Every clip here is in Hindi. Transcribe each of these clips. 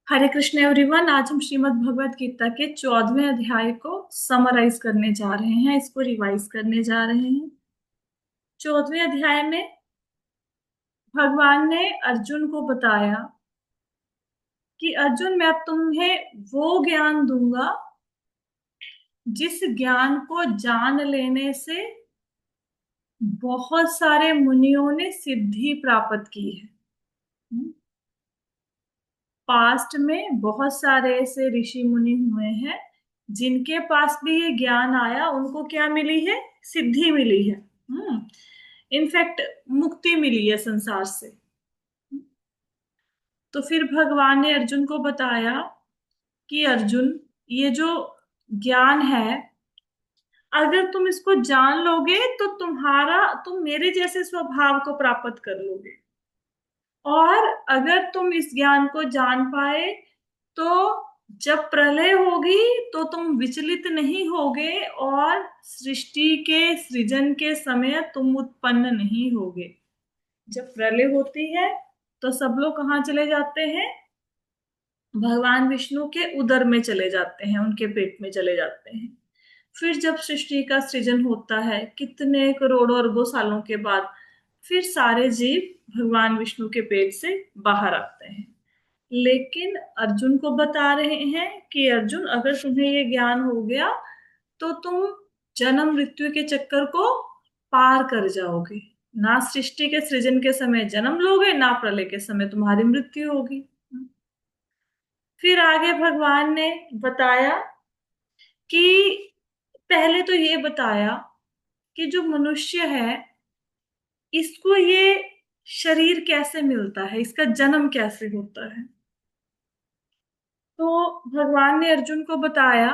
हरे कृष्ण एवरीवन। आज हम श्रीमद् भगवत गीता के 14वें अध्याय को समराइज करने जा रहे हैं, इसको रिवाइज करने जा रहे हैं। 14वें अध्याय में भगवान ने अर्जुन को बताया कि अर्जुन, मैं तुम्हें वो ज्ञान दूंगा जिस ज्ञान को जान लेने से बहुत सारे मुनियों ने सिद्धि प्राप्त की है। पास्ट में बहुत सारे ऐसे ऋषि मुनि हुए हैं जिनके पास भी ये ज्ञान आया, उनको क्या मिली है? सिद्धि मिली है। इनफैक्ट मुक्ति मिली है संसार से। तो फिर भगवान ने अर्जुन को बताया कि अर्जुन, ये जो ज्ञान है, अगर तुम इसको जान लोगे तो तुम मेरे जैसे स्वभाव को प्राप्त कर लोगे। और अगर तुम इस ज्ञान को जान पाए तो जब प्रलय होगी तो तुम विचलित नहीं होगे और सृष्टि के सृजन के समय तुम उत्पन्न नहीं होगे। जब प्रलय होती है तो सब लोग कहाँ चले जाते हैं? भगवान विष्णु के उदर में चले जाते हैं, उनके पेट में चले जाते हैं। फिर जब सृष्टि का सृजन होता है कितने करोड़ों अरबों सालों के बाद, फिर सारे जीव भगवान विष्णु के पेट से बाहर आते हैं। लेकिन अर्जुन को बता रहे हैं कि अर्जुन, अगर तुम्हें ये ज्ञान हो गया तो तुम जन्म मृत्यु के चक्कर को पार कर जाओगे। ना सृष्टि के सृजन के समय जन्म लोगे, ना प्रलय के समय तुम्हारी मृत्यु होगी। फिर आगे भगवान ने बताया कि पहले तो ये बताया कि जो मनुष्य है, इसको ये शरीर कैसे मिलता है, इसका जन्म कैसे होता है। तो भगवान ने अर्जुन को बताया,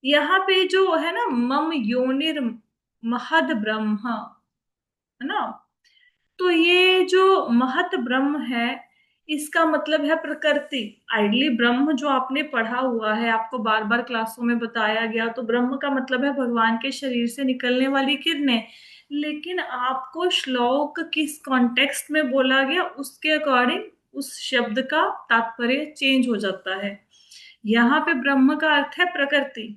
यहाँ पे जो है ना, मम योनिर महद ब्रह्म, है ना। तो ये जो महत ब्रह्म है, इसका मतलब है प्रकृति। आइडली ब्रह्म जो आपने पढ़ा हुआ है, आपको बार बार क्लासों में बताया गया, तो ब्रह्म का मतलब है भगवान के शरीर से निकलने वाली किरणें। लेकिन आपको श्लोक किस कॉन्टेक्स्ट में बोला गया, उसके अकॉर्डिंग उस शब्द का तात्पर्य चेंज हो जाता है। यहाँ पे ब्रह्म का अर्थ है प्रकृति।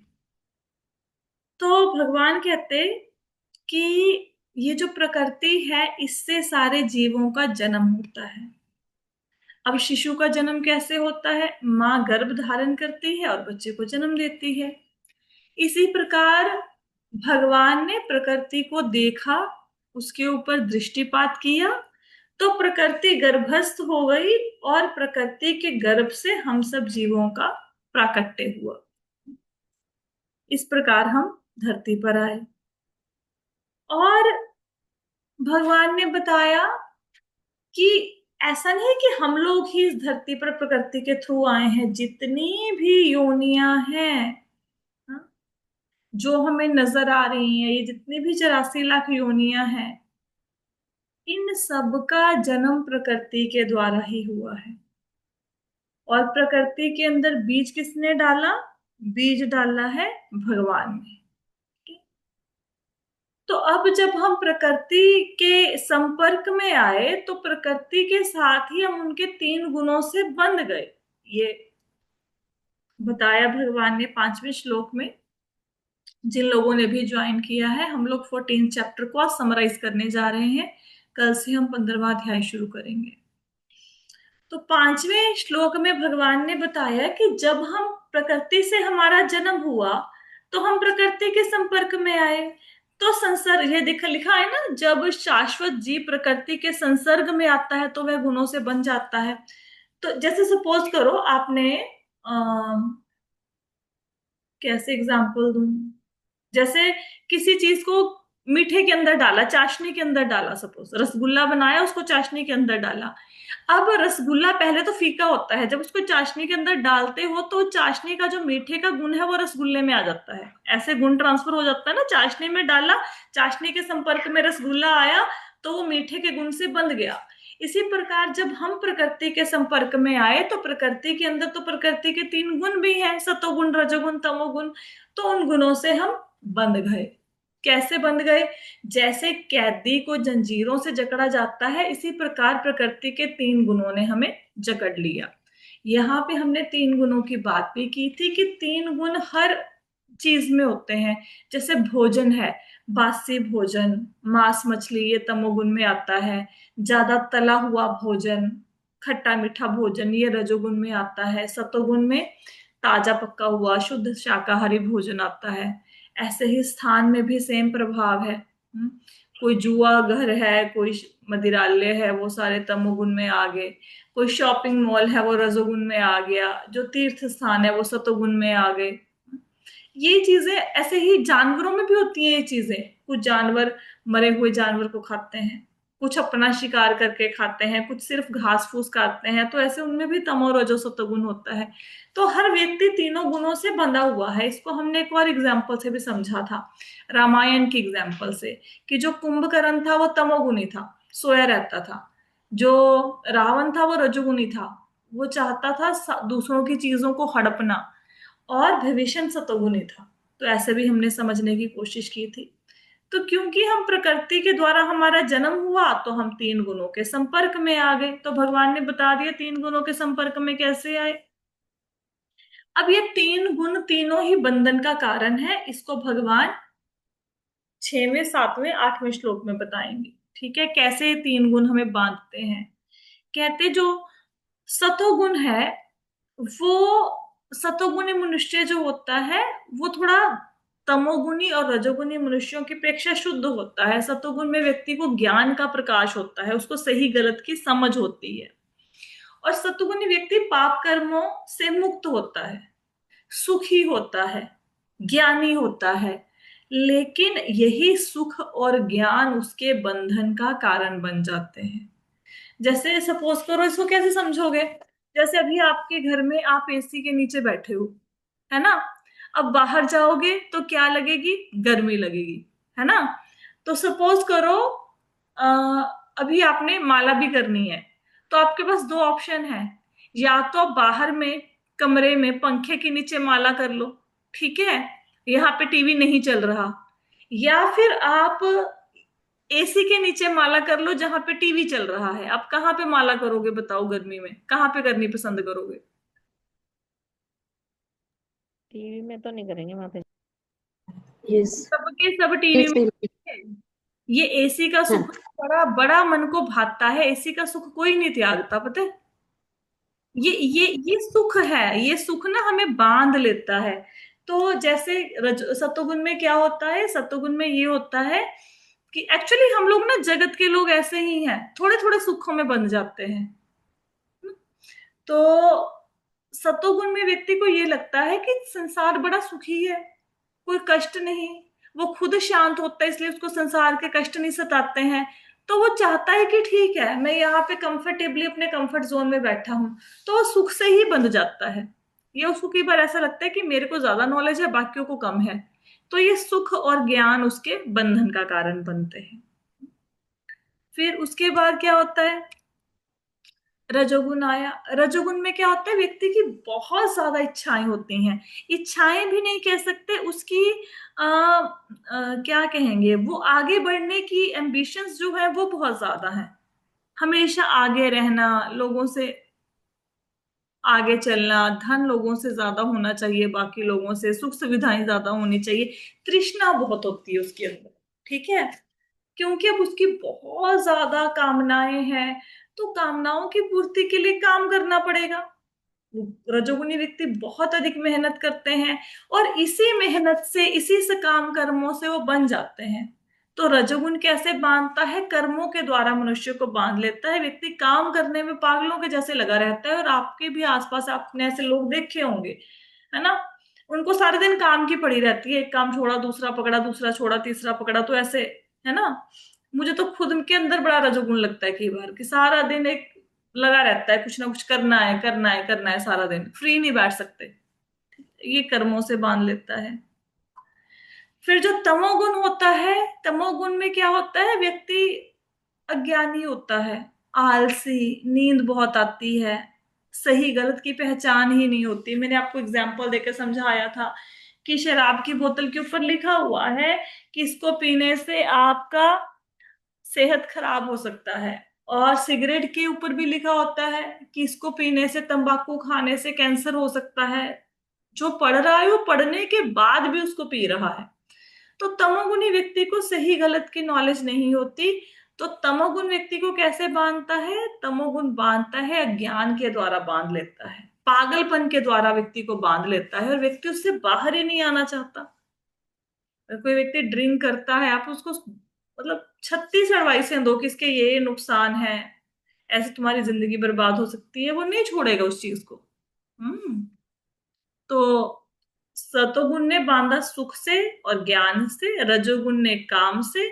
तो भगवान कहते कि ये जो प्रकृति है, इससे सारे जीवों का जन्म होता है। अब शिशु का जन्म कैसे होता है? माँ गर्भ धारण करती है और बच्चे को जन्म देती है। इसी प्रकार भगवान ने प्रकृति को देखा, उसके ऊपर दृष्टिपात किया, तो प्रकृति गर्भस्थ हो गई और प्रकृति के गर्भ से हम सब जीवों का प्राकट्य हुआ। इस प्रकार हम धरती पर आए। और भगवान ने बताया कि ऐसा नहीं कि हम लोग ही इस धरती पर प्रकृति के थ्रू आए हैं। जितनी भी योनियां हैं, हाँ, जो हमें नजर आ रही हैं, ये जितनी भी 84 लाख योनियां हैं, इन सब का जन्म प्रकृति के द्वारा ही हुआ है। और प्रकृति के अंदर बीज किसने डाला? बीज डाला है भगवान ने। तो अब जब हम प्रकृति के संपर्क में आए तो प्रकृति के साथ ही हम उनके 3 गुणों से बंध गए। ये बताया भगवान ने 5वें श्लोक में। जिन लोगों ने भी ज्वाइन किया है, हम लोग 14 चैप्टर को आज समराइज करने जा रहे हैं। कल से हम 15वां अध्याय शुरू करेंगे। तो 5वें श्लोक में भगवान ने बताया कि जब हम प्रकृति से हमारा जन्म हुआ तो हम प्रकृति के संपर्क में आए। तो संसर्ग, ये देखा लिखा है ना, जब शाश्वत जीव प्रकृति के संसर्ग में आता है तो वह गुणों से बन जाता है। तो जैसे सपोज करो आपने कैसे एग्जांपल दूं, जैसे किसी चीज को मीठे के अंदर डाला, चाशनी के अंदर डाला, सपोज रसगुल्ला बनाया, उसको चाशनी के अंदर डाला। अब रसगुल्ला पहले तो फीका होता है, जब उसको चाशनी के अंदर डालते हो तो चाशनी का जो मीठे का गुण है वो रसगुल्ले में आ जाता है। ऐसे गुण ट्रांसफर हो जाता है ना। चाशनी में डाला, चाशनी के संपर्क में रसगुल्ला आया तो वो मीठे के गुण से बंध गया। इसी प्रकार जब हम प्रकृति के संपर्क में आए तो प्रकृति के अंदर तो प्रकृति के 3 गुण भी हैं, सतोगुण, रजोगुण, तमोगुण। तो उन गुणों से हम बंध गए। कैसे बंध गए? जैसे कैदी को जंजीरों से जकड़ा जाता है, इसी प्रकार प्रकृति के 3 गुणों ने हमें जकड़ लिया। यहाँ पे हमने तीन गुणों की बात भी की थी कि तीन गुण हर चीज में होते हैं। जैसे भोजन है, बासी भोजन, मांस मछली, ये तमोगुण में आता है। ज्यादा तला हुआ भोजन, खट्टा मीठा भोजन, ये रजोगुण में आता है। सतोगुण में ताजा पका हुआ शुद्ध शाकाहारी भोजन आता है। ऐसे ही स्थान में भी सेम प्रभाव है। कोई जुआ घर है, कोई मदिरालय है, वो सारे तमोगुण में आ गए। कोई शॉपिंग मॉल है, वो रजोगुण में आ गया। जो तीर्थ स्थान है, वो सतोगुण में आ गए। ये चीजें ऐसे ही जानवरों में भी होती हैं। ये चीजें, कुछ जानवर मरे हुए जानवर को खाते हैं, कुछ अपना शिकार करके खाते हैं, कुछ सिर्फ घास फूस खाते हैं। तो ऐसे उनमें भी तमो रजो सतोगुण होता है। तो हर व्यक्ति तीनों गुणों से बंधा हुआ है। इसको हमने एक और एग्जाम्पल से भी समझा था, रामायण की एग्जाम्पल से, कि जो कुंभकर्ण था वो तमोगुणी था, सोया रहता था। जो रावण था वो रजोगुणी था, वो चाहता था दूसरों की चीजों को हड़पना। और विभीषण सतोगुणी था। तो ऐसे भी हमने समझने की कोशिश की थी। तो क्योंकि हम प्रकृति के द्वारा हमारा जन्म हुआ, तो हम तीन गुणों के संपर्क में आ गए। तो भगवान ने बता दिया तीन गुणों के संपर्क में कैसे आए। अब ये तीन गुण तीनों ही बंधन का कारण है। इसको भगवान 6वें 7वें 8वें श्लोक में बताएंगे। ठीक है, कैसे ये तीन गुण हमें बांधते हैं। कहते जो सतोगुण है, वो सतोगुणी मनुष्य जो होता है, वो थोड़ा तमोगुणी और रजोगुणी मनुष्यों की अपेक्षा शुद्ध होता है। सतोगुण में व्यक्ति को ज्ञान का प्रकाश होता है, उसको सही गलत की समझ होती है। और सतोगुणी व्यक्ति पाप कर्मों से मुक्त होता है, सुखी होता है, ज्ञानी होता है। लेकिन यही सुख और ज्ञान उसके बंधन का कारण बन जाते हैं। जैसे सपोज करो, इसको कैसे समझोगे। जैसे अभी आपके घर में आप एसी के नीचे बैठे हो, है ना। अब बाहर जाओगे तो क्या लगेगी, गर्मी लगेगी, है ना। तो सपोज करो अ, अभी आपने माला भी करनी है, तो आपके पास दो ऑप्शन है। या तो आप बाहर में कमरे में पंखे के नीचे माला कर लो, ठीक है, यहाँ पे टीवी नहीं चल रहा। या फिर आप एसी के नीचे माला कर लो जहां पे टीवी चल रहा है। आप कहाँ पे माला करोगे बताओ, गर्मी में कहाँ पे करनी पसंद करोगे। टीवी में तो नहीं करेंगे वहां पे। यस। सबके सब टीवी यस, में। बिल्कुल। ये एसी का हाँ। सुख बड़ा बड़ा मन को भाता है। एसी का सुख कोई नहीं त्यागता, पता है। ये सुख है, ये सुख ना हमें बांध लेता है। तो जैसे सतोगुण में क्या होता है, सतोगुण में ये होता है कि एक्चुअली हम लोग ना, जगत के लोग ऐसे ही हैं, थोड़े थोड़े सुखों में बंध जाते हैं। तो सतोगुण में व्यक्ति को ये लगता है कि संसार बड़ा सुखी है, कोई कष्ट नहीं। वो खुद शांत होता है, इसलिए उसको संसार के कष्ट नहीं सताते हैं। तो वो चाहता है कि ठीक है, मैं यहाँ पे कंफर्टेबली अपने कंफर्ट जोन में बैठा हूं। तो वो सुख से ही बंध जाता है। ये उसको कई बार ऐसा लगता है कि मेरे को ज्यादा नॉलेज है, बाकियों को कम है। तो ये सुख और ज्ञान उसके बंधन का कारण बनते हैं। फिर उसके बाद क्या होता है, रजोगुण आया। रजोगुण में क्या होता है, व्यक्ति की बहुत ज्यादा इच्छाएं होती हैं। इच्छाएं भी नहीं कह सकते, उसकी क्या कहेंगे, वो आगे बढ़ने की एम्बिशंस जो है वो बहुत ज्यादा है। हमेशा आगे रहना, लोगों से आगे चलना, धन लोगों से ज्यादा होना चाहिए, बाकी लोगों से सुख सुविधाएं ज्यादा होनी चाहिए। तृष्णा बहुत होती है उसके अंदर, ठीक है। क्योंकि अब उसकी बहुत ज्यादा कामनाएं हैं, तो कामनाओं की पूर्ति के लिए काम करना पड़ेगा। रजोगुनी व्यक्ति बहुत अधिक मेहनत करते हैं, और इसी मेहनत से, इसी से काम कर्मों से वो बन जाते हैं। तो रजोगुण कैसे बांधता है, कर्मों के द्वारा मनुष्य को बांध लेता है। व्यक्ति काम करने में पागलों के जैसे लगा रहता है। और आपके भी आसपास आपने ऐसे लोग देखे होंगे, है ना। उनको सारे दिन काम की पड़ी रहती है, एक काम छोड़ा दूसरा पकड़ा, दूसरा छोड़ा तीसरा पकड़ा, तो ऐसे, है ना। मुझे तो खुद के अंदर बड़ा रजोगुण लगता है कई बार, कि सारा दिन एक लगा रहता है, कुछ ना कुछ करना है करना है करना है, सारा दिन फ्री नहीं बैठ सकते। ये कर्मों से बांध लेता है। फिर जो तमोगुण होता है, तमोगुण में क्या होता है, व्यक्ति अज्ञानी होता है, आलसी, नींद बहुत आती है, सही गलत की पहचान ही नहीं होती। मैंने आपको एग्जाम्पल देकर समझाया था कि शराब की बोतल के ऊपर लिखा हुआ है कि इसको पीने से आपका सेहत खराब हो सकता है, और सिगरेट के ऊपर भी लिखा होता है कि इसको पीने से, तंबाकू खाने से कैंसर हो सकता है। जो पढ़ रहा है वो पढ़ने के बाद भी उसको पी रहा है। तो तमोगुणी व्यक्ति को सही गलत की नॉलेज नहीं होती। तो तमोगुण व्यक्ति को कैसे बांधता है? तमोगुण बांधता है अज्ञान के द्वारा, बांध लेता है, पागलपन के द्वारा व्यक्ति को बांध लेता है, और व्यक्ति उससे बाहर ही नहीं आना चाहता। अगर कोई व्यक्ति ड्रिंक करता है, आप उसको मतलब 36 एडवाइसें दो कि इसके ये नुकसान है, ऐसे तुम्हारी जिंदगी बर्बाद हो सकती है, वो नहीं छोड़ेगा उस चीज को। हम्म। तो सतोगुण ने बांधा सुख से और ज्ञान से, रजोगुण ने काम से,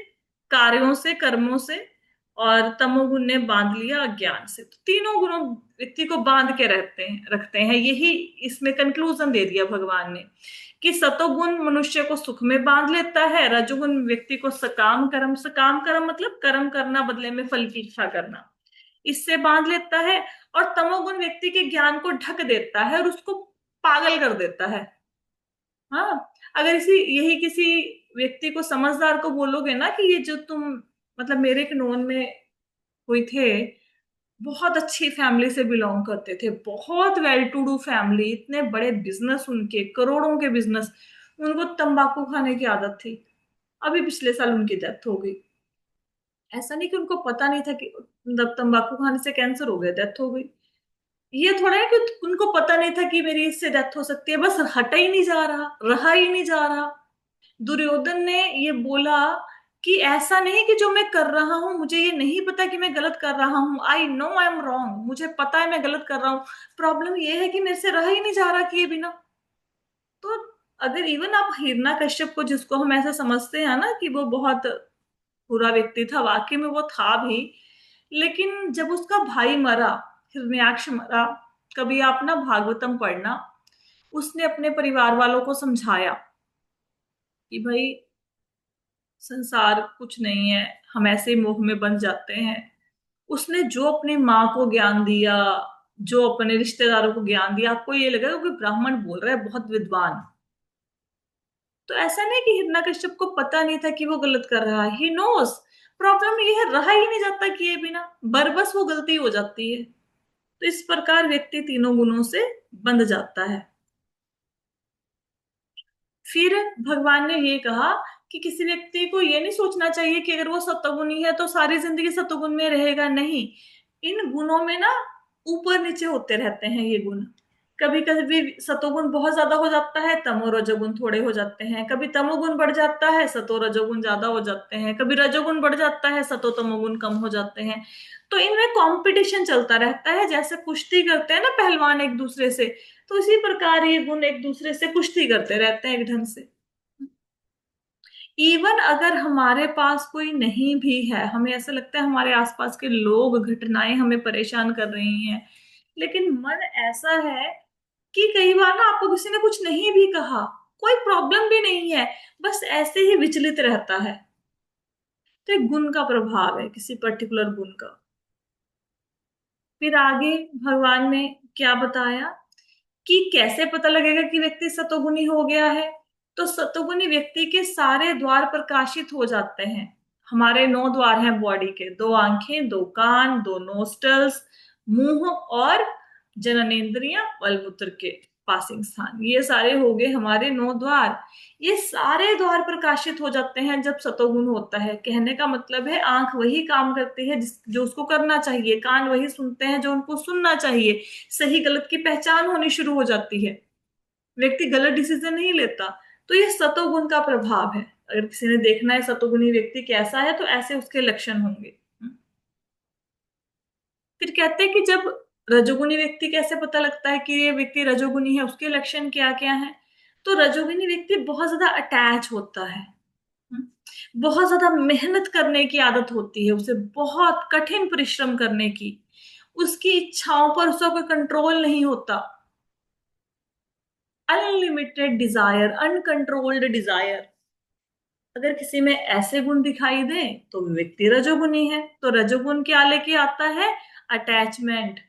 कार्यों से, कर्मों से, और तमोगुण ने बांध लिया अज्ञान से। तो तीनों गुणों व्यक्ति को बांध के रखते हैं। यही इसमें कंक्लूजन दे दिया भगवान ने कि सतोगुण मनुष्य को सुख में बांध लेता है, रजोगुण व्यक्ति को सकाम कर्म, सकाम कर्म मतलब कर्म करना, बदले में फल की इच्छा करना, इससे बांध लेता है। और तमोगुण व्यक्ति के ज्ञान को ढक देता है और उसको पागल कर देता है। हाँ, अगर इसी यही किसी व्यक्ति को, समझदार को बोलोगे ना कि ये जो तुम, मतलब मेरे एक नोन में कोई थे, बहुत अच्छी फैमिली से बिलोंग करते थे, बहुत वेल टू डू फैमिली, इतने बड़े बिजनेस, उनके करोड़ों के बिजनेस, उनको तंबाकू खाने की आदत थी। अभी पिछले साल उनकी डेथ हो गई। ऐसा नहीं कि उनको पता नहीं था कि मतलब तंबाकू खाने से कैंसर हो गया, डेथ हो गई। ये थोड़ा है कि उनको पता नहीं था कि मेरी इससे डेथ हो सकती है, बस हटा ही नहीं जा रहा, रहा ही नहीं जा रहा। दुर्योधन ने ये बोला कि ऐसा नहीं कि जो मैं कर रहा हूं मुझे ये नहीं पता कि मैं गलत कर रहा हूं, I know I am wrong, मुझे पता है मैं गलत कर रहा हूं, प्रॉब्लम ये है कि मेरे से रहा ही नहीं जा रहा किए बिना। तो अगर इवन आप हिरण्यकश्यप को, जिसको हम ऐसा समझते हैं ना कि वो बहुत बुरा व्यक्ति था, वाकई में वो था भी, लेकिन जब उसका भाई मरा, हिरण्याक्ष मरा, कभी आप ना भागवतम पढ़ना, उसने अपने परिवार वालों को समझाया कि भाई संसार कुछ नहीं है, हम ऐसे ही मोह में बन जाते हैं। उसने जो अपनी माँ को ज्ञान दिया, जो अपने रिश्तेदारों को ज्ञान दिया, आपको ये लगेगा कोई ब्राह्मण बोल रहा है, बहुत विद्वान। तो ऐसा नहीं कि हिरण्यकश्यप को पता नहीं था कि वो गलत कर रहा है, ही नोस। प्रॉब्लम ये है, रहा ही नहीं जाता किए बिना, बरबस वो गलती हो जाती है। तो इस प्रकार व्यक्ति तीनों गुणों से बंध जाता है। फिर भगवान ने ये कहा कि किसी व्यक्ति को ये नहीं सोचना चाहिए कि अगर वो सतोगुणी है तो सारी जिंदगी सतोगुण में रहेगा, नहीं। इन गुणों में ना ऊपर नीचे होते रहते हैं ये गुण। कभी कभी सतोगुण बहुत ज्यादा हो जाता है, तमो रजोगुण थोड़े हो जाते हैं, कभी तमोगुण बढ़ जाता है, सतो रजोगुण ज्यादा हो जाते हैं, कभी रजोगुण बढ़ जाता है, सतो तमोगुण कम हो जाते हैं। तो इनमें कंपटीशन चलता रहता है, जैसे कुश्ती करते हैं ना पहलवान एक दूसरे से, तो इसी प्रकार ये गुण एक दूसरे से कुश्ती करते रहते हैं एक ढंग से। इवन अगर हमारे पास कोई नहीं भी है, हमें ऐसा लगता है हमारे आसपास के लोग, घटनाएं हमें परेशान कर रही हैं, लेकिन मन ऐसा है कि कई बार ना आपको किसी ने कुछ नहीं भी कहा, कोई प्रॉब्लम भी नहीं है, बस ऐसे ही विचलित रहता है। तो एक गुण का प्रभाव है, किसी पर्टिकुलर गुण का। फिर आगे भगवान ने क्या बताया कि कैसे पता लगेगा कि व्यक्ति सतोगुणी हो गया है। तो सतोगुणी व्यक्ति के सारे द्वार प्रकाशित हो जाते हैं। हमारे 9 द्वार हैं बॉडी के, 2 आंखें, 2 कान, 2 नोस्टल्स, मुंह और जननेंद्रियां, मलमूत्र के पासिंग स्थान, ये सारे हो गए हमारे 9 द्वार। ये सारे द्वार प्रकाशित हो जाते हैं जब सतोगुण होता है। कहने का मतलब है आंख वही काम करती है जो उसको करना चाहिए, कान वही सुनते हैं जो उनको सुनना चाहिए, सही गलत की पहचान होनी शुरू हो जाती है, व्यक्ति गलत डिसीजन नहीं लेता। तो ये सतोगुण का प्रभाव है। अगर किसी ने देखना है सतोगुणी व्यक्ति कैसा है, तो ऐसे उसके लक्षण होंगे। फिर कहते हैं कि जब रजोगुणी व्यक्ति, कैसे पता लगता है कि ये व्यक्ति रजोगुणी है, उसके लक्षण क्या क्या हैं? तो रजोगुणी व्यक्ति बहुत ज्यादा अटैच होता है। हम्म, बहुत ज्यादा मेहनत करने की आदत होती है उसे, बहुत कठिन परिश्रम करने की, उसकी इच्छाओं पर उसका कोई कंट्रोल नहीं होता। Unlimited desire, uncontrolled desire. अगर किसी में ऐसे गुण दिखाई दे तो वो व्यक्ति रजोगुणी है। तो रजोगुण क्या लेके आता है? अटैचमेंट,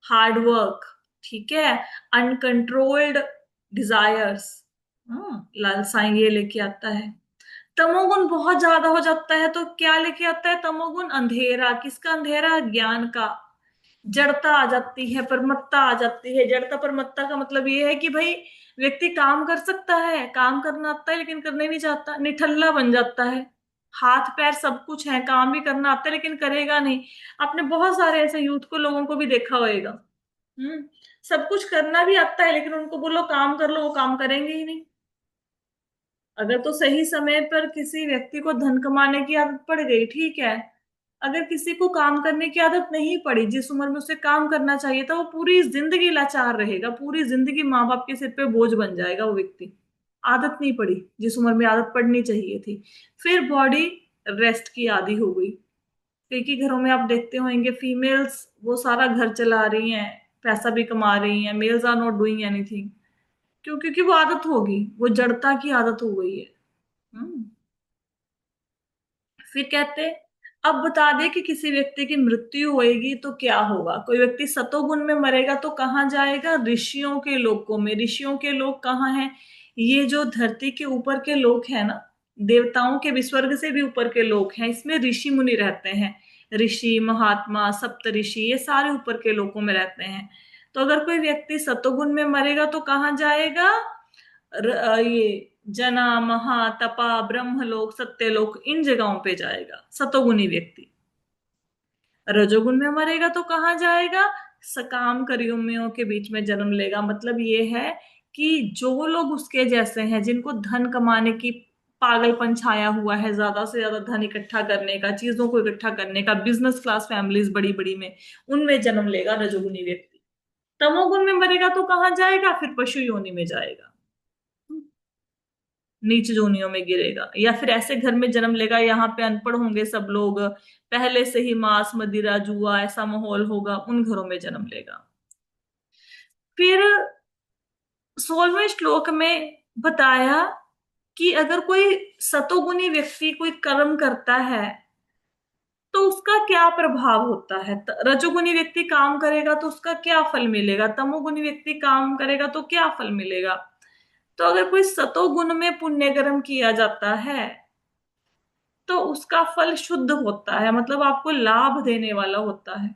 हार्ड वर्क, ठीक है, अनकंट्रोल्ड डिजायर्स, लालसाएं, ये लेके आता है। तमोगुण बहुत ज्यादा हो जाता है तो क्या लेके आता है तमोगुण? अंधेरा। किसका अंधेरा? ज्ञान का। जड़ता आ जाती है, प्रमत्ता आ जाती है। जड़ता प्रमत्ता का मतलब ये है कि भाई व्यक्ति काम कर सकता है, काम करना आता है, लेकिन करने नहीं चाहता, निठल्ला बन जाता है। हाथ पैर सब कुछ है, काम भी करना आता है, लेकिन करेगा नहीं। आपने बहुत सारे ऐसे यूथ को, लोगों को भी देखा होगा। सब कुछ करना भी आता है, लेकिन उनको बोलो काम कर लो, वो काम करेंगे ही नहीं। अगर तो सही समय पर किसी व्यक्ति को धन कमाने की आदत पड़ गई, ठीक है। अगर किसी को काम करने की आदत नहीं पड़ी, जिस उम्र में उसे काम करना चाहिए था, वो पूरी जिंदगी लाचार रहेगा, पूरी जिंदगी माँ बाप के सिर पे बोझ बन जाएगा वो व्यक्ति। आदत नहीं पड़ी जिस उम्र में आदत पड़नी चाहिए थी। फिर बॉडी रेस्ट की आदी हो गई। कई कई घरों में आप देखते होंगे, फीमेल्स वो सारा घर चला रही हैं, पैसा भी कमा रही हैं, males are not doing anything. क्यों? क्योंकि वो आदत होगी, वो जड़ता की आदत हो गई है। हम्म। फिर कहते, अब बता दे कि किसी व्यक्ति की मृत्यु होएगी तो क्या होगा? कोई व्यक्ति सतोगुण में मरेगा तो कहाँ जाएगा? ऋषियों के लोकों में। ऋषियों के लोक कहाँ हैं? ये जो धरती के ऊपर के लोक है ना, देवताओं के भी, स्वर्ग से भी ऊपर के लोक हैं, इसमें ऋषि मुनि रहते हैं। ऋषि, महात्मा, सप्त ऋषि, ये सारे ऊपर के लोकों में रहते हैं। तो अगर कोई व्यक्ति सतोगुण में मरेगा तो कहाँ जाएगा? ये जना, महा, तपा, ब्रह्मलोक, सत्यलोक, इन जगहों पे जाएगा सतोगुनी व्यक्ति। रजोगुण में मरेगा तो कहाँ जाएगा? सकाम कर्मियों के बीच में जन्म लेगा। मतलब ये है कि जो लोग उसके जैसे हैं, जिनको धन कमाने की पागलपन छाया हुआ है, ज्यादा से ज्यादा धन इकट्ठा करने का, चीजों को इकट्ठा करने का, बिजनेस क्लास फैमिलीज बड़ी बड़ी में, उनमें जन्म लेगा रजोगुनी व्यक्ति। तमोगुण में मरेगा तो कहाँ जाएगा? फिर पशु योनि में जाएगा, नीच जोनियों में गिरेगा। या फिर ऐसे घर में जन्म लेगा, यहाँ पे अनपढ़ होंगे सब लोग, पहले से ही मांस मदिरा जुआ ऐसा माहौल होगा, उन घरों में जन्म लेगा। फिर 16वें श्लोक में बताया कि अगर कोई सतोगुनी व्यक्ति कोई कर्म करता है तो उसका क्या प्रभाव होता है। रजोगुनी व्यक्ति काम करेगा तो उसका क्या फल मिलेगा, तमोगुनी व्यक्ति काम करेगा तो क्या फल मिलेगा। तो अगर कोई सतोगुण में पुण्य कर्म किया जाता है तो उसका फल शुद्ध होता है, मतलब आपको लाभ देने वाला होता है।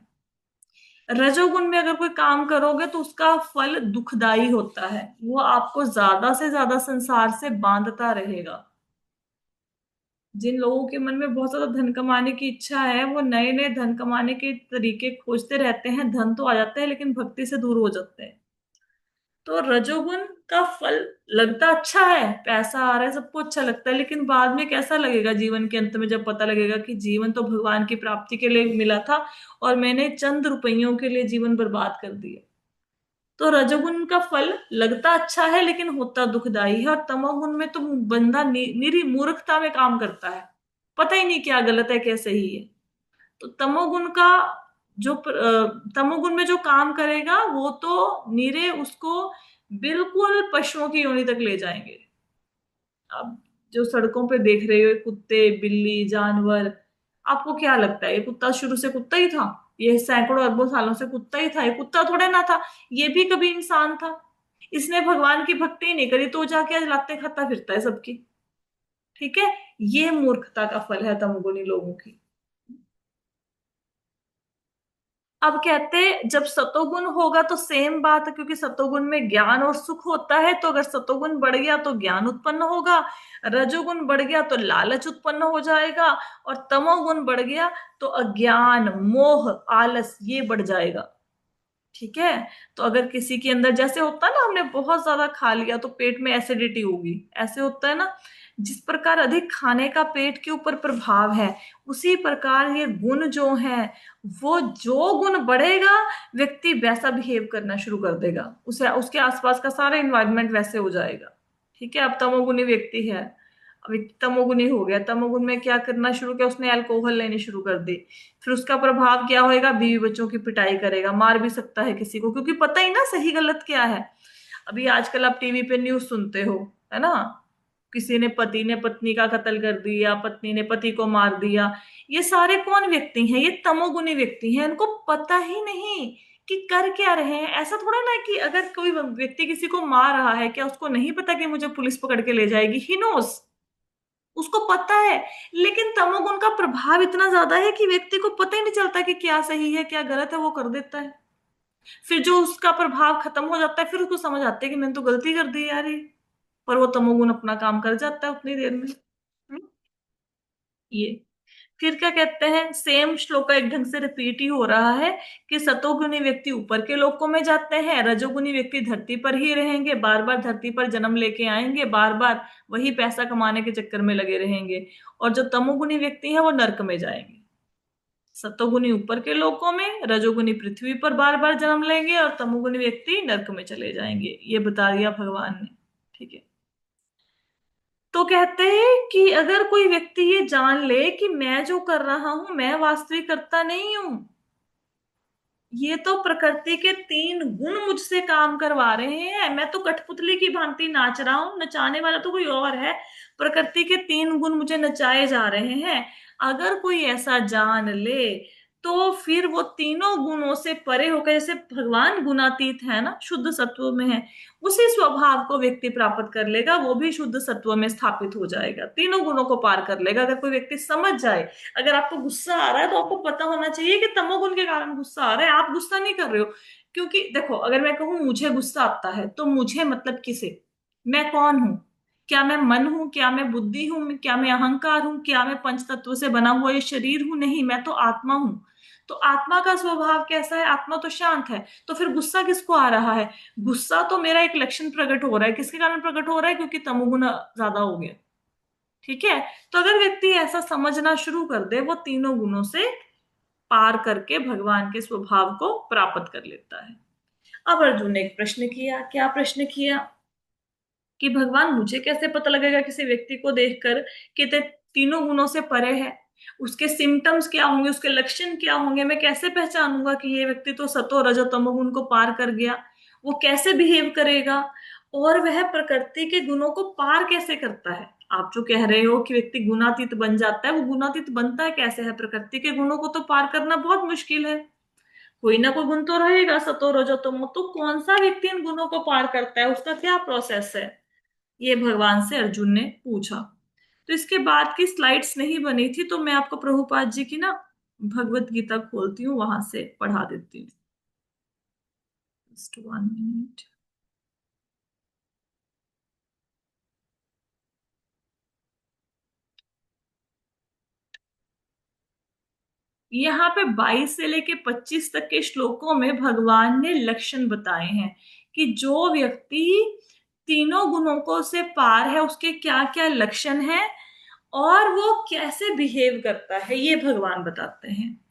रजोगुण में अगर कोई काम करोगे तो उसका फल दुखदाई होता है, वो आपको ज्यादा से ज्यादा संसार से बांधता रहेगा। जिन लोगों के मन में बहुत ज्यादा धन कमाने की इच्छा है, वो नए नए धन कमाने के तरीके खोजते रहते हैं। धन तो आ जाता है, लेकिन भक्ति से दूर हो जाते हैं। तो रजोगुण का फल लगता अच्छा है, पैसा आ रहा है, सबको अच्छा लगता है, लेकिन बाद में कैसा लगेगा जीवन के अंत में, जब पता लगेगा कि जीवन तो भगवान की प्राप्ति के लिए मिला था और मैंने चंद रुपयों के लिए जीवन बर्बाद कर दिया। तो रजोगुण का फल लगता अच्छा है, लेकिन होता दुखदाई है। और तमोगुण में तो बंदा निरी मूर्खता में काम करता है, पता ही नहीं क्या गलत है क्या सही है। तो तमोगुण का तमोगुण में जो काम करेगा वो तो नीरे उसको बिल्कुल पशुओं की योनि तक ले जाएंगे। अब जो सड़कों पे देख रहे हो कुत्ते, बिल्ली, जानवर, आपको क्या लगता है ये कुत्ता शुरू से कुत्ता ही था? ये सैकड़ों अरबों सालों से कुत्ता ही था? ये कुत्ता थोड़े ना था, ये भी कभी इंसान था। इसने भगवान की भक्ति नहीं करी तो जाके आज लाते खाता फिरता है सबकी। ठीक है, ये मूर्खता का फल है तमोगुणी लोगों की। अब कहते, जब सतोगुण होगा तो सेम बात है, क्योंकि सतोगुण में ज्ञान और सुख होता है, तो अगर सतोगुण बढ़ गया तो ज्ञान उत्पन्न होगा, रजोगुण बढ़ गया तो लालच उत्पन्न हो जाएगा, और तमोगुण बढ़ गया तो अज्ञान, मोह, आलस ये बढ़ जाएगा। ठीक है। तो अगर किसी के अंदर जैसे होता है ना, हमने बहुत ज्यादा खा लिया तो पेट में एसिडिटी होगी, ऐसे होता है ना। जिस प्रकार अधिक खाने का पेट के ऊपर प्रभाव है, उसी प्रकार ये गुण जो है, वो जो गुण बढ़ेगा व्यक्ति वैसा बिहेव करना शुरू कर देगा, उसे उसके आसपास का सारा इन्वायरमेंट वैसे हो जाएगा। ठीक है। अब तमोगुणी व्यक्ति है, अभी तमोगुणी हो गया, तमोगुण में क्या करना शुरू किया उसने? अल्कोहल लेनी शुरू कर दी। फिर उसका प्रभाव क्या होएगा? बीवी बच्चों की पिटाई करेगा, मार भी सकता है किसी को, क्योंकि पता ही ना सही गलत क्या है। अभी आजकल आप टीवी पे न्यूज सुनते हो, है ना, किसी ने, पति ने पत्नी का कत्ल कर दिया, पत्नी ने पति को मार दिया। ये सारे कौन व्यक्ति हैं? ये तमोगुणी व्यक्ति हैं। इनको पता ही नहीं कि कर क्या रहे हैं। ऐसा थोड़ा ना कि अगर कोई व्यक्ति किसी को मार रहा है, क्या उसको नहीं पता कि मुझे पुलिस पकड़ के ले जाएगी? ही नोस, उसको पता है, लेकिन तमोगुण का प्रभाव इतना ज्यादा है कि व्यक्ति को पता ही नहीं चलता कि क्या सही है क्या गलत है, वो कर देता है। फिर जो उसका प्रभाव खत्म हो जाता है, फिर उसको समझ आती है कि मैंने तो गलती कर दी यार ये। पर वो तमोगुण अपना काम कर जाता है उतनी देर में। ये फिर क्या कहते हैं, सेम श्लोक का एक ढंग से रिपीट ही हो रहा है कि सतोगुणी व्यक्ति ऊपर के लोकों में जाते हैं, रजोगुणी व्यक्ति धरती पर ही रहेंगे, बार बार धरती पर जन्म लेके आएंगे, बार बार वही पैसा कमाने के चक्कर में लगे रहेंगे। और जो तमोगुणी व्यक्ति हैं वो नर्क में जाएंगे। सतोगुणी ऊपर के लोकों में, रजोगुणी पृथ्वी पर बार बार जन्म लेंगे, और तमोगुणी व्यक्ति नर्क में चले जाएंगे, ये बता दिया भगवान ने। ठीक है। तो कहते हैं कि अगर कोई व्यक्ति ये जान ले कि मैं जो कर रहा हूं मैं वास्तविक करता नहीं हूं, ये तो प्रकृति के तीन गुण मुझसे काम करवा रहे हैं, मैं तो कठपुतली की भांति नाच रहा हूं, नचाने वाला तो कोई और है, प्रकृति के तीन गुण मुझे नचाए जा रहे हैं। अगर कोई ऐसा जान ले तो फिर वो तीनों गुणों से परे होकर, जैसे भगवान गुणातीत है ना, शुद्ध सत्व में है, उसी स्वभाव को व्यक्ति प्राप्त कर लेगा, वो भी शुद्ध सत्व में स्थापित हो जाएगा, तीनों गुणों को पार कर लेगा अगर कोई व्यक्ति समझ जाए। अगर आपको गुस्सा आ रहा है तो आपको पता होना चाहिए कि तमोगुण के कारण गुस्सा आ रहा है, आप गुस्सा नहीं कर रहे हो। क्योंकि देखो, अगर मैं कहूं मुझे गुस्सा आता है, तो मुझे मतलब किसे, मैं कौन हूं? क्या मैं मन हूं? क्या मैं बुद्धि हूं? क्या मैं अहंकार हूं? क्या मैं पंच तत्व से बना हुआ ये शरीर हूं? नहीं, मैं तो आत्मा हूं। तो आत्मा का स्वभाव कैसा है? आत्मा तो शांत है। तो फिर गुस्सा किसको आ रहा है? गुस्सा तो मेरा एक लक्षण प्रकट हो रहा है, किसके कारण प्रकट हो रहा है? क्योंकि तमोगुण ज्यादा हो गया। ठीक है। तो अगर व्यक्ति ऐसा समझना शुरू कर दे, वो तीनों गुणों से पार करके भगवान के स्वभाव को प्राप्त कर लेता है। अब अर्जुन ने एक प्रश्न किया। क्या प्रश्न किया? कि भगवान, मुझे कैसे पता लगेगा किसी व्यक्ति को देखकर कि ते तीनों गुणों से परे है? उसके सिम्टम्स क्या होंगे, उसके लक्षण क्या होंगे, मैं कैसे पहचानूंगा कि ये व्यक्ति तो सतो रजो तमो गुण को पार कर गया? वो कैसे बिहेव करेगा? और वह प्रकृति के गुणों को पार कैसे करता है? आप जो कह रहे हो कि व्यक्ति गुणातीत बन जाता है, वो गुणातीत बनता है कैसे है? प्रकृति के गुणों को तो पार करना बहुत मुश्किल है। कोई ना कोई गुण तो रहेगा, सतो रजो तमो, तो कौन सा व्यक्ति इन गुणों को पार करता है, उसका क्या प्रोसेस है? ये भगवान से अर्जुन ने पूछा। तो इसके बाद की स्लाइड्स नहीं बनी थी, तो मैं आपको प्रभुपाद जी की ना भगवत गीता खोलती हूँ, वहां से पढ़ा देती हूँ। Just 1 minute. यहाँ पे 22 से लेके 25 तक के श्लोकों में भगवान ने लक्षण बताए हैं कि जो व्यक्ति तीनों गुणों को से पार है, उसके क्या क्या लक्षण हैं और वो कैसे बिहेव करता है, ये भगवान बताते हैं।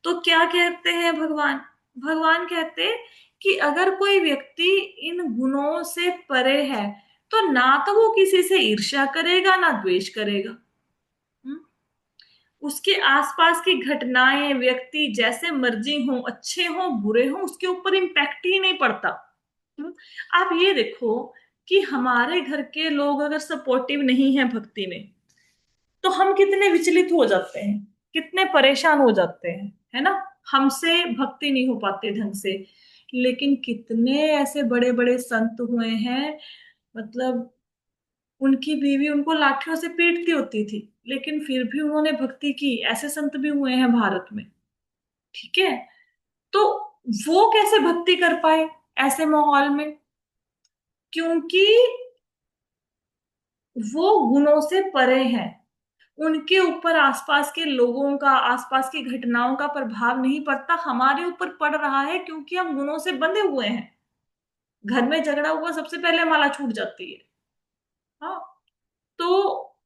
तो क्या कहते हैं भगवान? भगवान कहते हैं कि अगर कोई व्यक्ति इन गुणों से परे है, तो ना तो वो किसी से ईर्ष्या करेगा ना द्वेष करेगा। हम्म? उसके आसपास की घटनाएं, व्यक्ति जैसे मर्जी हो, अच्छे हो बुरे हो, उसके ऊपर इम्पैक्ट ही नहीं पड़ता। हम्म? आप ये देखो कि हमारे घर के लोग अगर सपोर्टिव नहीं है भक्ति में, तो हम कितने विचलित हो जाते हैं, कितने परेशान हो जाते हैं, है ना? हमसे भक्ति नहीं हो पाती ढंग से। लेकिन कितने ऐसे बड़े बड़े संत हुए हैं, मतलब उनकी बीवी उनको लाठियों से पीटती होती थी, लेकिन फिर भी उन्होंने भक्ति की, ऐसे संत भी हुए हैं भारत में। ठीक है। तो वो कैसे भक्ति कर पाए ऐसे माहौल में? क्योंकि वो गुणों से परे हैं, उनके ऊपर आसपास के लोगों का, आसपास की घटनाओं का प्रभाव नहीं पड़ता, हमारे ऊपर पड़ रहा है क्योंकि हम गुणों से बंधे हुए हैं। घर में झगड़ा हुआ, सबसे पहले माला छूट जाती है। हाँ। तो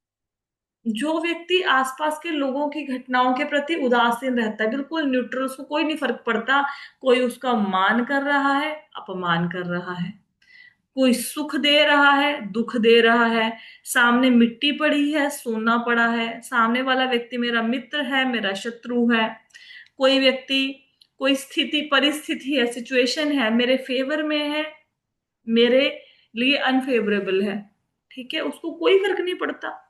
जो व्यक्ति आसपास के लोगों की घटनाओं के प्रति उदासीन रहता है, बिल्कुल न्यूट्रल, उसको कोई नहीं फर्क पड़ता, कोई उसका मान कर रहा है, अपमान कर रहा है, कोई सुख दे रहा है, दुख दे रहा है, सामने मिट्टी पड़ी है, सोना पड़ा है, सामने वाला व्यक्ति मेरा मित्र है, मेरा शत्रु है, कोई व्यक्ति, कोई स्थिति परिस्थिति है, सिचुएशन है, मेरे फेवर में है, मेरे लिए अनफेवरेबल है। ठीक है, उसको कोई फर्क नहीं पड़ता।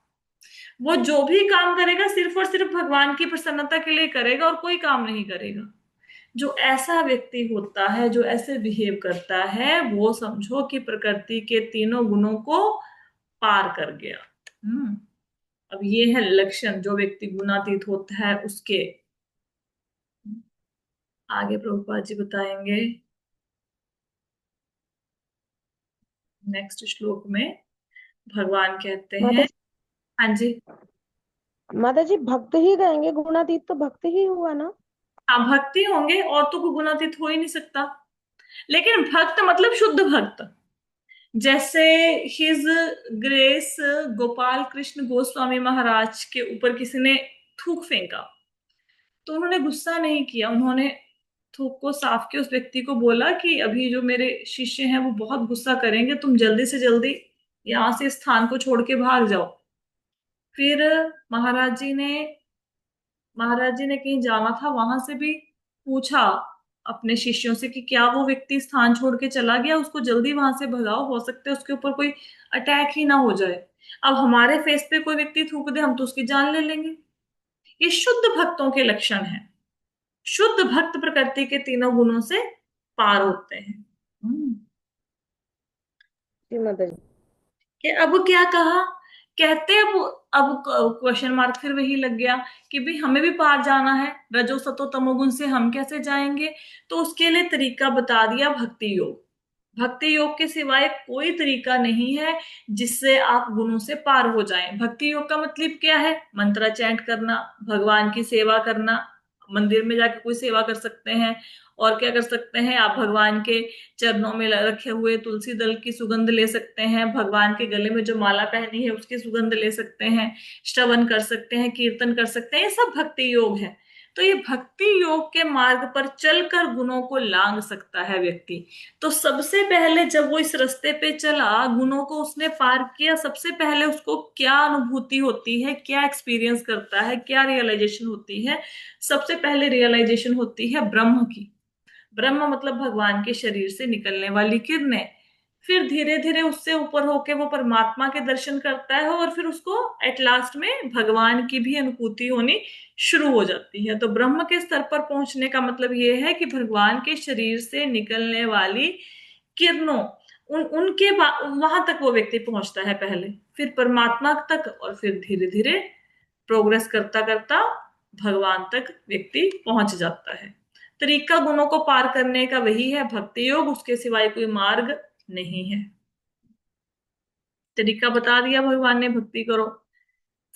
वो जो भी काम करेगा सिर्फ और सिर्फ भगवान की प्रसन्नता के लिए करेगा, और कोई काम नहीं करेगा। जो ऐसा व्यक्ति होता है, जो ऐसे बिहेव करता है, वो समझो कि प्रकृति के तीनों गुणों को पार कर गया। हम्म। अब ये है लक्षण जो व्यक्ति गुणातीत होता है उसके। आगे प्रभुपाद जी बताएंगे नेक्स्ट श्लोक में। भगवान कहते माता हैं। जी, हाँ जी। माता जी भक्त ही कहेंगे, गुणातीत तो भक्त ही हुआ ना। हाँ भक्ति होंगे, और तो कोई गुणातीत हो ही नहीं सकता। लेकिन भक्त मतलब शुद्ध भक्त। जैसे हिज ग्रेस गोपाल कृष्ण गोस्वामी महाराज के ऊपर किसी ने थूक फेंका, तो उन्होंने गुस्सा नहीं किया, उन्होंने थूक को साफ के उस व्यक्ति को बोला कि अभी जो मेरे शिष्य हैं वो बहुत गुस्सा करेंगे, तुम जल्दी से जल्दी यहाँ से स्थान को छोड़ के भाग जाओ। फिर महाराज जी ने महाराज जी ने कहीं जाना था, वहां से भी पूछा अपने शिष्यों से कि क्या वो व्यक्ति स्थान छोड़ के चला गया, उसको जल्दी वहां से भगाओ, हो सकता है उसके ऊपर कोई अटैक ही ना हो जाए। अब हमारे फेस पे कोई व्यक्ति थूक दे, हम तो उसकी जान ले लेंगे। ये शुद्ध भक्तों के लक्षण हैं। शुद्ध भक्त प्रकृति के तीनों गुणों से पार होते हैं। जी माता जी। कि अब क्या कहा, कहते अब क्वेश्चन मार्क फिर वही लग गया कि भाई हमें भी पार जाना है, रजो सतो तमोगुण से हम कैसे जाएंगे। तो उसके लिए तरीका बता दिया, भक्ति योग। भक्ति योग के सिवाय कोई तरीका नहीं है जिससे आप गुणों से पार हो जाएं। भक्ति योग का मतलब क्या है? मंत्र चैंट करना, भगवान की सेवा करना, मंदिर में जाके कोई सेवा कर सकते हैं। और क्या कर सकते हैं आप? भगवान के चरणों में रखे हुए तुलसी दल की सुगंध ले सकते हैं, भगवान के गले में जो माला पहनी है उसकी सुगंध ले सकते हैं, श्रवण कर सकते हैं, कीर्तन कर सकते हैं। ये सब भक्ति योग है। तो ये भक्ति योग के मार्ग पर चलकर गुणों को लांग सकता है व्यक्ति। तो सबसे पहले जब वो इस रास्ते पे चला, गुणों को उसने पार किया, सबसे पहले उसको क्या अनुभूति होती है, क्या एक्सपीरियंस करता है, क्या रियलाइजेशन होती है? सबसे पहले रियलाइजेशन होती है ब्रह्म की। ब्रह्म मतलब भगवान के शरीर से निकलने वाली किरणें। फिर धीरे धीरे उससे ऊपर होके वो परमात्मा के दर्शन करता है, और फिर उसको एट लास्ट में भगवान की भी अनुभूति होनी शुरू हो जाती है। तो ब्रह्म के स्तर पर पहुंचने का मतलब ये है कि भगवान के शरीर से निकलने वाली किरणों, उन उनके वहां तक वो व्यक्ति पहुंचता है पहले, फिर परमात्मा तक, और फिर धीरे धीरे प्रोग्रेस करता करता भगवान तक व्यक्ति पहुंच जाता है। तरीका गुणों को पार करने का वही है, भक्ति योग, उसके सिवाय कोई मार्ग नहीं है। तरीका बता दिया भगवान ने, भक्ति करो।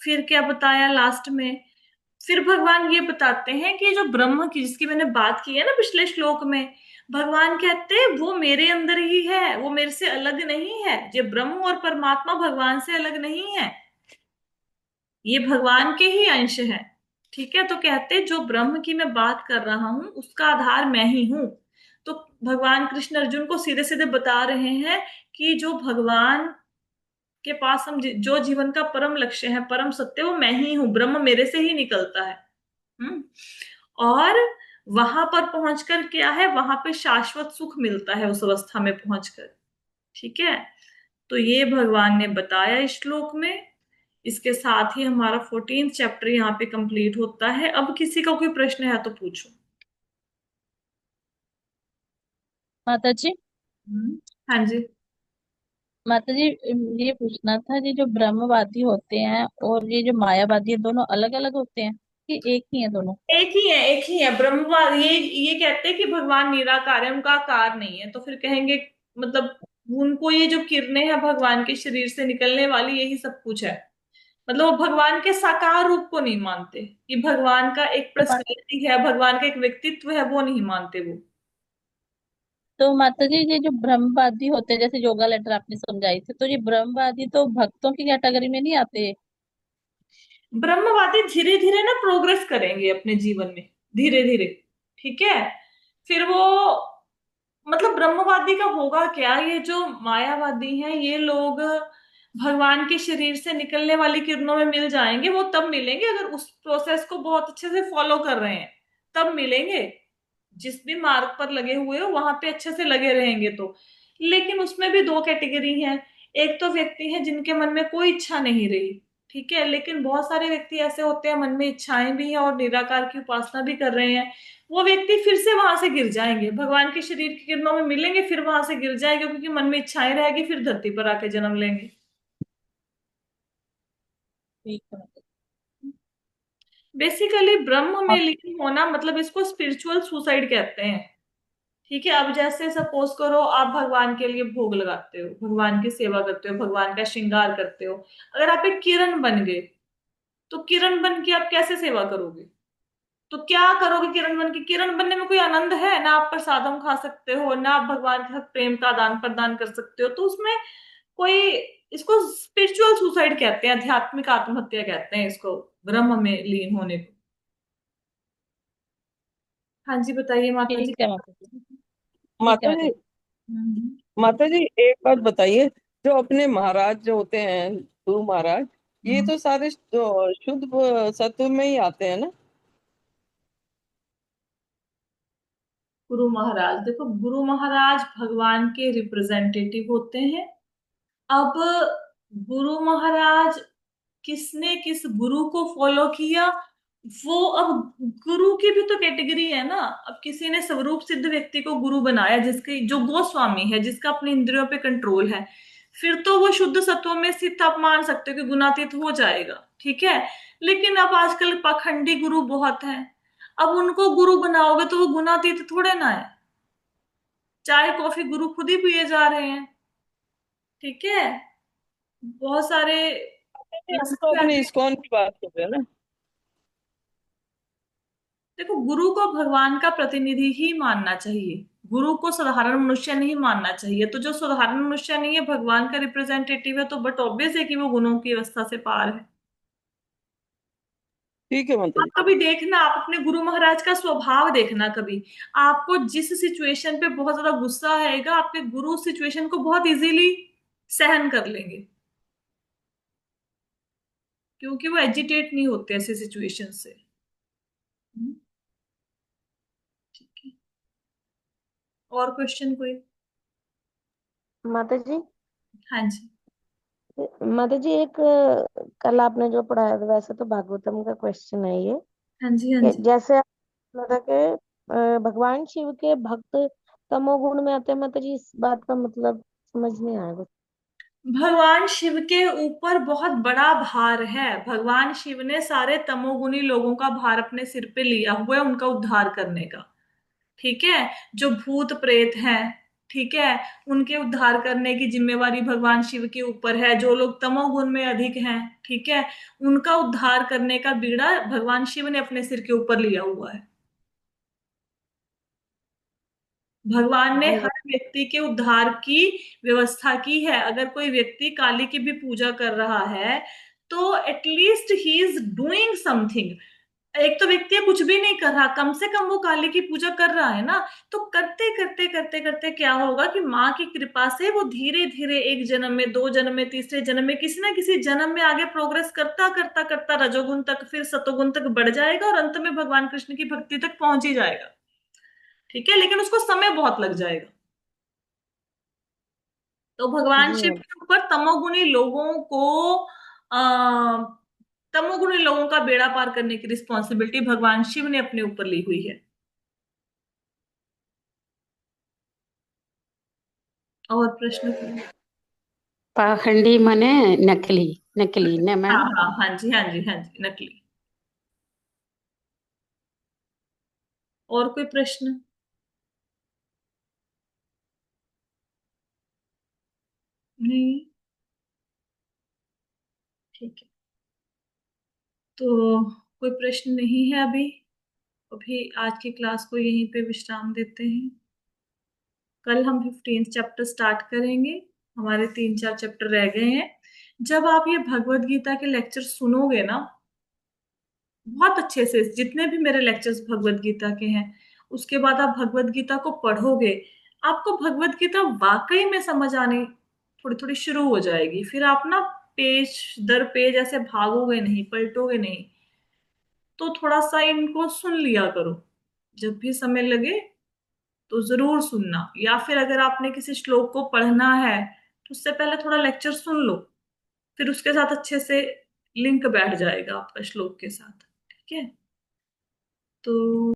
फिर क्या बताया लास्ट में? फिर भगवान ये बताते हैं कि जो ब्रह्म की, जिसकी मैंने बात की है ना पिछले श्लोक में, भगवान कहते हैं वो मेरे अंदर ही है, वो मेरे से अलग नहीं है। ये ब्रह्म और परमात्मा भगवान से अलग नहीं है, ये भगवान के ही अंश है। ठीक है, तो कहते जो ब्रह्म की मैं बात कर रहा हूं उसका आधार मैं ही हूं। तो भगवान कृष्ण अर्जुन को सीधे सीधे बता रहे हैं कि जो भगवान के पास हम जो जीवन का परम लक्ष्य है, परम सत्य, वो मैं ही हूं, ब्रह्म मेरे से ही निकलता है। हम्म। और वहां पर पहुंचकर क्या है, वहां पे शाश्वत सुख मिलता है उस अवस्था में पहुंचकर। ठीक है, तो ये भगवान ने बताया इस श्लोक में। इसके साथ ही हमारा 14th चैप्टर यहाँ पे कंप्लीट होता है। अब किसी का कोई प्रश्न है तो पूछो। माता जी, हाँ जी। माता जी, ये पूछना था, ये जो ब्रह्मवादी होते हैं और ये जो मायावादी है, दोनों अलग अलग होते हैं कि एक ही है दोनों? एक ही है, एक ही है ब्रह्मवाद। ये कहते हैं कि भगवान निराकार है, उनका आकार नहीं है, तो फिर कहेंगे मतलब उनको ये जो किरणें हैं भगवान के शरीर से निकलने वाली, यही सब कुछ है। मतलब वो भगवान के साकार रूप को नहीं मानते कि भगवान का एक तो मा- पर्सनैलिटी है, भगवान का एक व्यक्तित्व है, वो नहीं मानते वो। तो माता जी, ये जो ब्रह्मवादी होते हैं, जैसे योगा लेटर आपने समझाई थी, तो ये ब्रह्मवादी तो भक्तों की कैटेगरी में नहीं आते? ब्रह्मवादी धीरे धीरे ना प्रोग्रेस करेंगे अपने जीवन में, धीरे धीरे। ठीक है, फिर वो मतलब ब्रह्मवादी का होगा क्या, ये जो मायावादी हैं ये लोग भगवान के शरीर से निकलने वाली किरणों में मिल जाएंगे। वो तब मिलेंगे अगर उस प्रोसेस को बहुत अच्छे से फॉलो कर रहे हैं, तब मिलेंगे। जिस भी मार्ग पर लगे हुए हो वहां पे अच्छे से लगे रहेंगे तो। लेकिन उसमें भी दो कैटेगरी हैं। एक तो व्यक्ति है जिनके मन में कोई इच्छा नहीं रही, ठीक है, लेकिन बहुत सारे व्यक्ति ऐसे होते हैं मन में इच्छाएं भी हैं और निराकार की उपासना भी कर रहे हैं। वो व्यक्ति फिर से वहां से गिर जाएंगे, भगवान के शरीर की किरणों में मिलेंगे, फिर वहां से गिर जाएंगे क्योंकि मन में इच्छाएं रहेगी, फिर धरती पर आके जन्म लेंगे। ठीक है माता बेसिकली ब्रह्म में जी। लीन होना मतलब इसको स्पिरिचुअल सुसाइड कहते हैं। ठीक है, अब जैसे सपोज करो आप भगवान के लिए भोग लगाते हो, भगवान की सेवा करते हो, भगवान का श्रृंगार करते हो। अगर आप एक किरण बन गए, तो किरण बन के आप कैसे सेवा करोगे? तो क्या करोगे किरण बन के? किरण बनने में कोई आनंद है ना? आप प्रसादम खा सकते हो ना, आप भगवान के साथ प्रेम का आदान प्रदान कर सकते हो, तो उसमें कोई, इसको स्पिरिचुअल सुसाइड कहते हैं, आध्यात्मिक आत्महत्या कहते हैं इसको, ब्रह्म में लीन होने को। हाँ जी, बताइए माता जी। ठीक है माता जी। ठीक है माता माता जी, जी। हम्म। माता जी एक बात बताइए। जो अपने महाराज जो होते हैं, गुरु महाराज, ये हम्म। तो सारे तो शुद्ध सत्व में ही आते हैं ना? गुरु महाराज, देखो गुरु महाराज भगवान के रिप्रेजेंटेटिव होते हैं। अब गुरु महाराज, किसने किस गुरु को फॉलो किया, वो अब गुरु की भी तो कैटेगरी है ना। अब किसी ने स्वरूप सिद्ध व्यक्ति को गुरु बनाया, जिसके जो गोस्वामी है, जिसका अपनी इंद्रियों पे कंट्रोल है, फिर तो वो शुद्ध सत्व में स्थित आप मान सकते हो कि गुणातीत हो जाएगा। ठीक है, लेकिन अब आजकल पाखंडी गुरु बहुत हैं। अब उनको गुरु बनाओगे तो वो गुणातीत थोड़े ना है। चाय कॉफी गुरु खुद ही पिए जा रहे हैं। ठीक है, बहुत सारे नहीं, हम तो मैसेज अपने आते हैं। इस्कॉन की बात कर रहे हैं ना। देखो, गुरु को भगवान का प्रतिनिधि ही मानना चाहिए। गुरु को साधारण मनुष्य नहीं मानना चाहिए। तो जो साधारण मनुष्य नहीं है, भगवान का रिप्रेजेंटेटिव है, तो बट ऑब्वियस है कि वो गुणों की अवस्था से पार है। ठीक है माता आप जी। कभी देखना, आप अपने गुरु महाराज का स्वभाव देखना कभी। आपको जिस सिचुएशन पे बहुत ज्यादा गुस्सा आएगा, आपके गुरु सिचुएशन को बहुत इजीली सहन कर लेंगे, क्योंकि वो एजिटेट नहीं होते ऐसे सिचुएशन से। हम्म, ठीक है। और क्वेश्चन कोई? माता जी, हाँ जी। माता जी एक कल आपने जो पढ़ाया था, वैसे तो भागवतम का क्वेश्चन है ये, हाँ जी। हाँ कि जी। जैसे आपने बोला था कि भगवान शिव के भक्त तमोगुण में आते हैं। माता जी इस बात का मतलब समझ नहीं आया कुछ। भगवान शिव के ऊपर बहुत बड़ा भार है। भगवान शिव ने सारे तमोगुणी लोगों का भार अपने सिर पे लिया हुआ है, उनका उद्धार करने का। ठीक है, जो भूत प्रेत हैं, ठीक है, उनके उद्धार करने की जिम्मेवारी भगवान शिव के ऊपर है। जो लोग तमोगुण में अधिक हैं, ठीक है, उनका उद्धार करने का बीड़ा भगवान शिव ने अपने सिर के ऊपर लिया हुआ है। भगवान ने जी हर व्यक्ति के उद्धार की व्यवस्था की है। अगर कोई व्यक्ति काली की भी पूजा कर रहा है, तो at least he is doing something. एक तो व्यक्ति कुछ भी नहीं कर रहा, कम से कम वो काली की पूजा कर रहा है ना। तो करते करते करते करते क्या होगा कि माँ की कृपा से वो धीरे धीरे एक जन्म में, दो जन्म में, तीसरे जन्म में, किसी ना किसी जन्म में आगे प्रोग्रेस करता करता करता रजोगुण तक, फिर सतोगुण तक बढ़ जाएगा, और अंत में भगवान कृष्ण की भक्ति तक पहुंच ही जाएगा। ठीक है, लेकिन उसको समय बहुत लग जाएगा। तो भगवान जी शिव के ऊपर तमोगुणी लोगों को, आ, तमोगुणी लोगों का बेड़ा पार करने की रिस्पॉन्सिबिलिटी भगवान शिव ने अपने ऊपर ली हुई है। और प्रश्न कोई? पाखंडी मने नकली, नकली ना हाँ मैम? हाँ हाँ जी, हाँ जी, हाँ जी, नकली। और कोई प्रश्न? नहीं? ठीक है, तो कोई प्रश्न नहीं है अभी। अभी आज की क्लास को यहीं पे विश्राम देते हैं। कल हम 15th चैप्टर स्टार्ट करेंगे। हमारे 3-4 चैप्टर रह गए हैं। जब आप ये भगवत गीता के लेक्चर सुनोगे ना, बहुत अच्छे से, जितने भी मेरे लेक्चर्स भगवत गीता के हैं, उसके बाद आप भगवत गीता को पढ़ोगे, आपको भगवत गीता वाकई में समझ आनी थोड़ी थोड़ी शुरू हो जाएगी। फिर आप ना पेज दर पेज ऐसे भागोगे नहीं, पलटोगे नहीं। तो थोड़ा सा इनको सुन लिया करो, जब भी समय लगे तो जरूर सुनना। या फिर अगर आपने किसी श्लोक को पढ़ना है, तो उससे पहले थोड़ा लेक्चर सुन लो, फिर उसके साथ अच्छे से लिंक बैठ जाएगा आपका श्लोक के साथ। ठीक है, तो